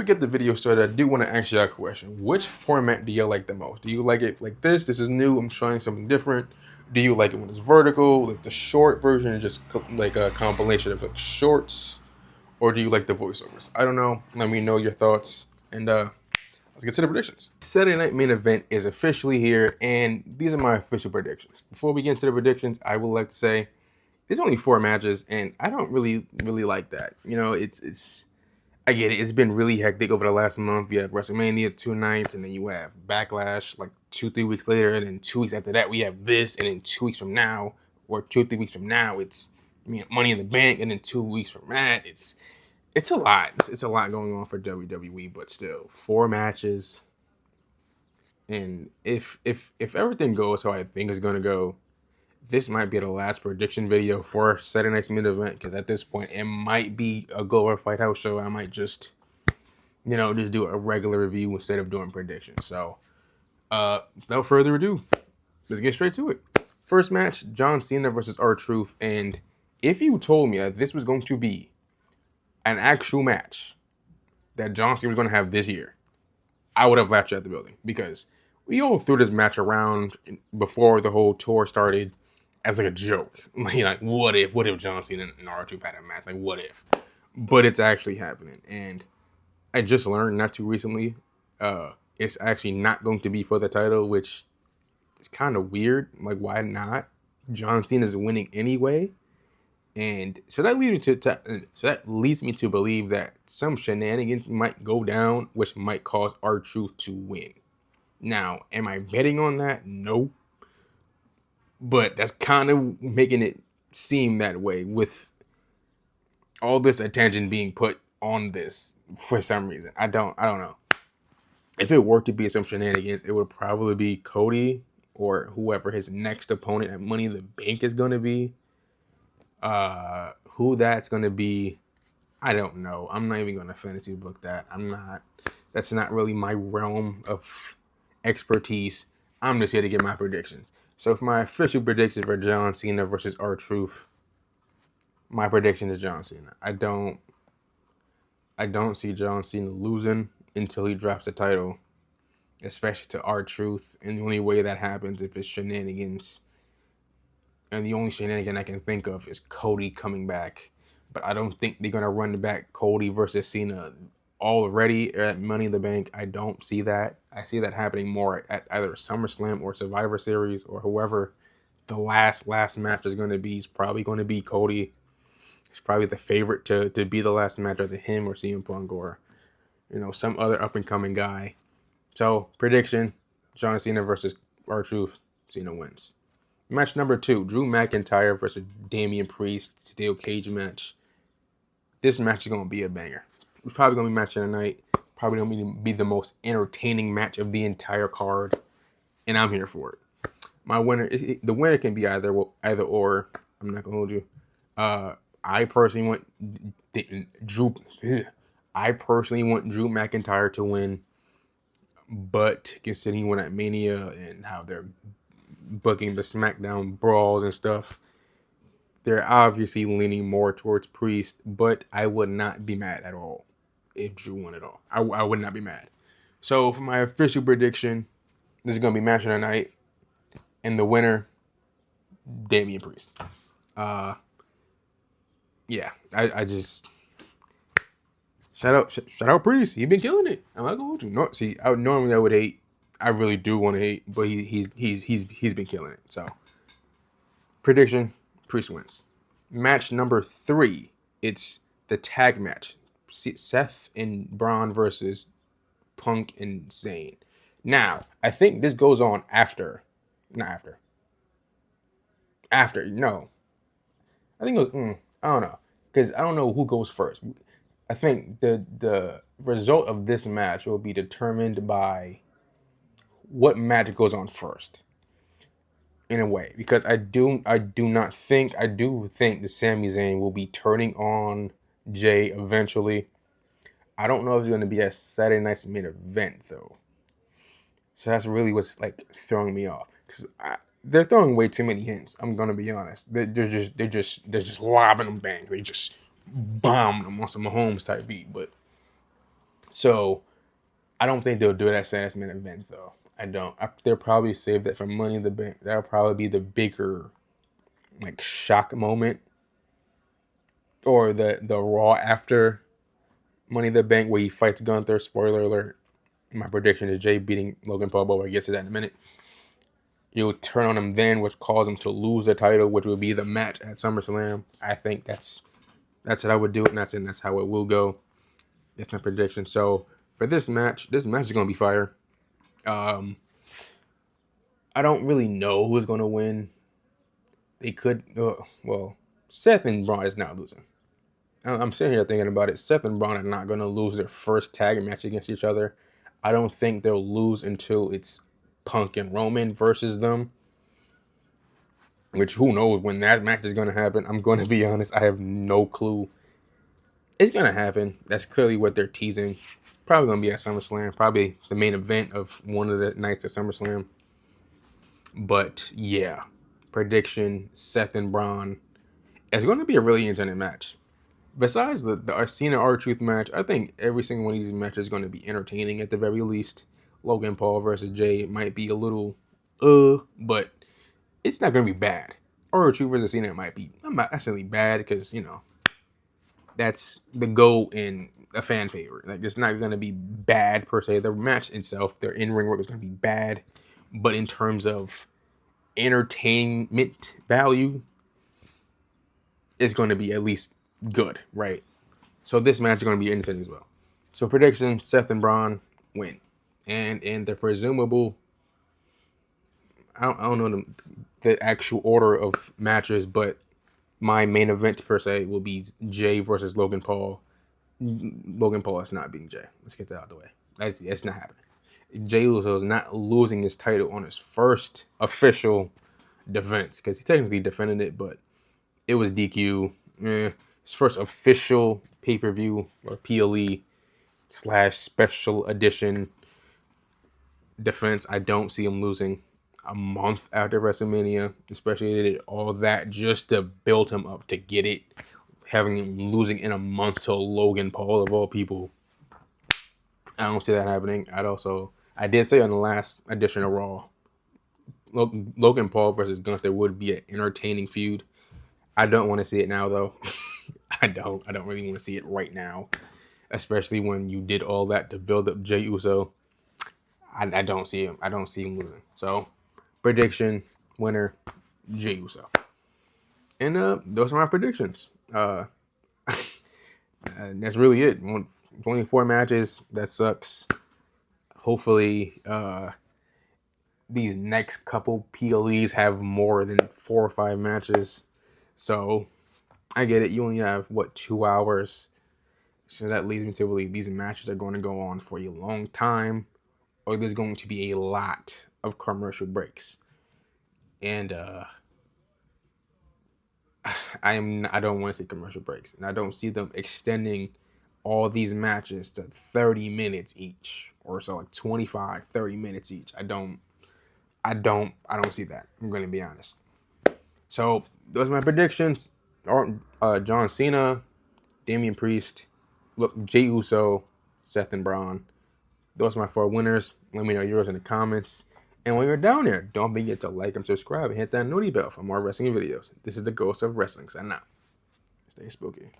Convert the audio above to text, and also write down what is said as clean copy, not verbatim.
get the video started, I do want to ask you a question. Which format do you like the most? Do you like it like this? This is new. I'm trying something different. Do you like it when it's vertical, like the short version, is just like a compilation of like shorts, or do you like the voiceovers? I don't know. Let me know your thoughts, and let's get to the predictions. Saturday Night Main Event is officially here, and these are my official predictions. Before we get into the predictions, I would like to say there's only 4 matches, and I don't really like that. You know, it's I get it. It's been really hectic over the last month. You have WrestleMania 2 nights, and then you have Backlash like 2-3 weeks later, and then 2 weeks after that we have this, and then 2 weeks from now, or 2-3 weeks from now, it's Money in the Bank, and then 2 weeks from that, it's a lot. It's a lot going on for WWE, but still 4 matches, and if everything goes how I think it's gonna go, this might be the last prediction video for Saturday Night's Main Event, because at this point it might be a Fight House show. I might just do a regular review instead of doing predictions. So without further ado, let's get straight to it. First match, John Cena versus R-Truth. And if you told me that this was going to be an actual match that John Cena was going to have this year, I would have laughed at the building, because we all threw this match around before the whole tour started as like a joke. Like, what if John Cena and R-Truth had a match? Like, what if? But it's actually happening. And I just learned not too recently, it's actually not going to be for the title, which is kind of weird. Like, why not? John Cena is winning anyway. And so that leads me to believe that some shenanigans might go down, which might cause R-Truth to win. Now, am I betting on that? No. But that's kind of making it seem that way, with all this attention being put on this for some reason. I don't know. If it were to be some shenanigans, it would probably be Cody or whoever his next opponent at Money in the Bank is going to be. Who that's going to be, I don't know. I'm not even going to fantasy book that. That's not really my realm of expertise. I'm just here to get my predictions. So for my official prediction for John Cena versus R-Truth, my prediction is John Cena. I don't see John Cena losing until he drops the title, especially to R-Truth. And the only way that happens if it's shenanigans. And the only shenanigan I can think of is Cody coming back. But I don't think they're going to run back Cody versus Cena already at Money in the Bank. I don't see that. I see that happening more at either SummerSlam or Survivor Series, or whoever the last match is going to be. It's probably going to be Cody. He's probably the favorite to be the last match, either him or CM Punk or some other up and coming guy. So prediction: John Cena versus R-Truth. Cena wins. Match number 2, Drew McIntyre versus Damian Priest, steel cage match. This match is going to be a banger. It's probably going to be match of the night. Probably going to be the most entertaining match of the entire card. And I'm here for it. The winner can be either or. I'm not going to hold you. I personally want Drew McIntyre to win. But considering he won at Mania and how they're booking the SmackDown brawls and stuff, they're obviously leaning more towards Priest, but I would not be mad at all if Drew won it all. I would not be mad. So for my official prediction, this is going to be match of the night, and the winner, Damian Priest. Yeah, I just shout out Priest. He's been killing it. I'm not going to. No, see, normally I would hate. I really do want to hate, but he's been killing it. So prediction: Priest wins. Match number 3. It's the tag match: Seth and Braun versus Punk and Zayn. Now, I think this goes on after. No, I think it was. I don't know, because I don't know who goes first. I think the result of this match will be determined by what match goes on first, in a way, because I do think that Sami Zayn will be turning on Jay eventually. I don't know if it's going to be a Saturday Night's Main Event though, so that's really what's like throwing me off, because they're throwing way too many hints. I'm gonna be honest. They're just lobbing them bang. They just bomb them on some Mahomes type beat, but So I don't think they'll do it at last minute event though. I don't. They'll probably save that for Money in the Bank. That'll probably be the bigger like shock moment, or the Raw after Money in the Bank where he fights Gunther. Spoiler alert. My prediction is Jay beating Logan Paul, but we'll get to that in a minute. You'll turn on him then, which caused him to lose the title, which will be the match at SummerSlam. I think that's what I would do it, and that's how it will go. That's my prediction. So for this match is gonna be fire. I don't really know who's gonna win. They could, well, Seth and Braun is not losing. I'm sitting here thinking about it. Seth and Braun are not gonna lose their first tag match against each other. I don't think they'll lose until it's Punk and Roman versus them. Which, who knows when that match is going to happen. I'm going to be honest, I have no clue. It's going to happen. That's clearly what they're teasing. Probably going to be at SummerSlam. Probably the main event of one of the nights at SummerSlam. But, yeah. Prediction, Seth and Braun. It's going to be a really intense match. Besides the Cena R-Truth match, I think every single one of these matches is going to be entertaining at the very least. Logan Paul versus Jay might be a little, but it's not going to be bad. R-Truth versus Cena might be not necessarily bad because, that's the goal in a fan favorite. Like, it's not going to be bad per se. The match itself, their in-ring work is going to be bad. But in terms of entertainment value, it's going to be at least good, right? So this match is going to be insane as well. So prediction, Seth and Braun win. And in the presumable, I don't know the actual order of matches, but my main event per se will be Jay versus Logan Paul. Logan Paul is not beating Jay. Let's get that out of the way. That's not happening. Jay Uso is not losing his title on his first official defense, because he technically defended it, but it was DQ. His first official pay-per-view or PLE / special edition defense. I don't see him losing a month after WrestleMania, especially they did all that just to build him up to get it. Having him losing in a month to Logan Paul of all people, I don't see that happening. I did say on the last edition of Raw, Logan Paul versus Gunther would be an entertaining feud. I don't want to see it now though. I don't really want to see it right now, especially when you did all that to build up Jey Uso. I don't see him. I don't see him losing. So, prediction, winner, Jey Uso. And those are my predictions. That's really it. Only 4 matches. That sucks. Hopefully, these next couple PLEs have more than 4 or 5 matches. So, I get it. You only have, 2 hours. So that leads me to believe these matches are going to go on for a long time, or there's going to be a lot of commercial breaks. And I don't want to see commercial breaks, and I don't see them extending all these matches to 30 minutes each, or so like 25, 30 minutes each. I don't see that. I'm going to be honest. So those are my predictions. John Cena, Damian Priest, Jey Uso, Seth and Braun. Those are my 4 winners. Let me know yours in the comments. And when you're down there, don't forget to like and subscribe and hit that noti bell for more wrestling videos. This is the Ghost of Wrestling. Signing out. Stay spooky.